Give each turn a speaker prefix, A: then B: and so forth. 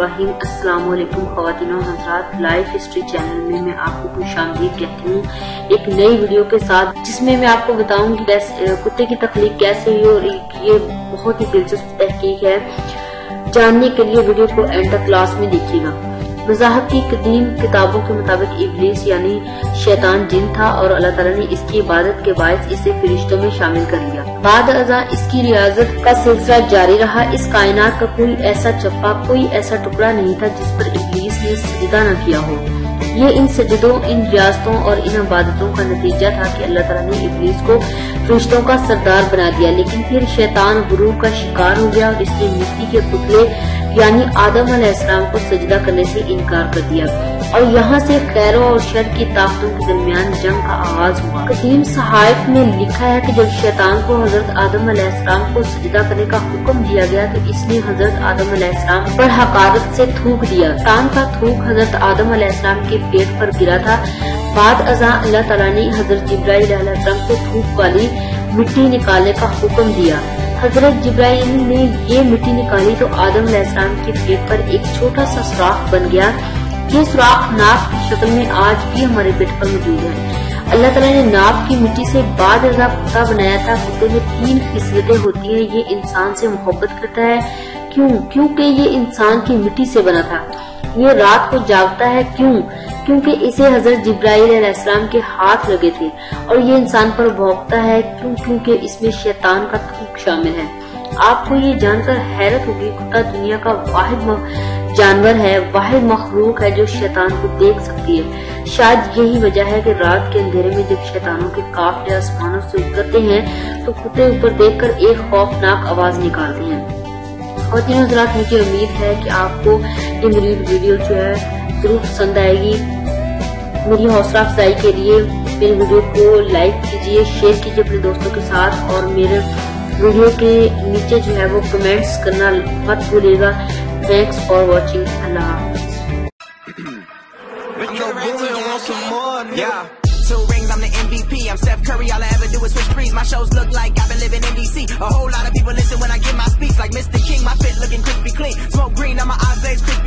A: الرحیم۔ السلام علیکم خواتین و حضرات، لائف ہسٹری چینل میں میں آپ کو خوش آمدید کہتی ہوں ایک نئی ویڈیو کے ساتھ، جس میں میں آپ کو بتاؤں گی کتے کی تخلیق کیسے ہوئی، اور یہ بہت ہی دلچسپ تحقیق ہے۔ جاننے کے لیے ویڈیو کو اینڈ تک کلاس میں دیکھیے گا۔ وضاحت کی قدیم کتابوں کے مطابق ابلیس یعنی شیطان جن تھا، اور اللہ تعالیٰ نے اس کی عبادت کے باعث اسے فرشتوں میں شامل کر لیا۔ بعد ازاں اس کی ریاضت کا سلسلہ جاری رہا۔ اس کائنات کا کوئی ایسا چپا، کوئی ایسا ٹکڑا نہیں تھا جس پر ابلیس نے سجدہ نہ کیا ہو۔ یہ ان سجدوں، ان ریاضتوں اور ان عبادتوں کا نتیجہ تھا کہ اللہ تعالیٰ نے ابلیس کو فرشتوں کا سردار بنا دیا، لیکن پھر شیطان غرور کا شکار ہو گیا اور اس نے مٹی کے پتلے یعنی آدم علیہ السلام کو سجدہ کرنے سے انکار کر دیا، اور یہاں سے خیر اور شر کی طاقتوں کے درمیان جنگ کا آغاز ہوا۔ قدیم صحائف میں لکھا ہے کہ جب شیطان کو حضرت آدم علیہ السلام کو سجدہ کرنے کا حکم دیا گیا تو اس نے حضرت آدم علیہ السلام پر حقارت سے تھوک دیا۔ شیطان کا تھوک حضرت آدم علیہ السلام کے پیٹ پر گرا تھا۔ بعد ازاں اللہ تعالیٰ نے حضرت جبرائیل علیہ السلام کو تھوک والی مٹی نکالنے کا حکم دیا۔ حضرت جبرائیل نے یہ مٹی نکالی تو آدم علیہ السلام کے پیٹ پر ایک چھوٹا سا سوراخ بن گیا۔ یہ سوراخ ناک کی شکل میں آج بھی ہمارے پیٹ پر موجود ہے۔ اللہ تعالیٰ نے ناک کی مٹی سے بعد ازاں کتا بنایا تھا۔ کتے میں 3 خصلتیں ہوتی ہیں۔ یہ انسان سے محبت کرتا ہے، کیونکہ یہ انسان کی مٹی سے بنا تھا۔ یہ رات کو جاگتا ہے، کیونکہ اسے حضرت جبرائیل علیہ السلام کے ہاتھ لگے تھے، اور یہ انسان پر بھونکتا ہے کیونکہ اس میں شیطان کا تھوک شامل ہے۔ آپ کو یہ جان کر حیرت ہوگی، کتا دنیا کا واحد جانور ہے، واحد مخلوق ہے جو شیطان کو دیکھ سکتی ہے۔ شاید یہی وجہ ہے کہ رات کے اندھیرے میں جب شیطانوں کے قافلے آسمانوں سے اترتے ہیں تو کتے اوپر دیکھ کر ایک خوفناک آواز نکالتے ہیں۔ خواتین حضرات، مجھے امید ہے کہ آپ کو یہ میری ویڈیو جو ہے ضرور پسند آئے گی۔ میری حوصلہ افزائی کے لیے میری ویڈیو کو لائک کیجیے، شیئر کیجیے اپنے دوستوں کے ساتھ، اور میرے ویڈیو کے نیچے جو ہے وہ کمنٹس کرنا مت بھولیے گا۔ Thanks for watching. اللہ حافظ۔
B: Two rings, I'm the MVP. I'm Steph Curry, all I ever do is switch threes. My shows look like I've been living in DC. A whole lot of people listen when I give my speech. Like Mr. King, my fit looking crispy clean. Smoke green on my eyes, blaze crispy.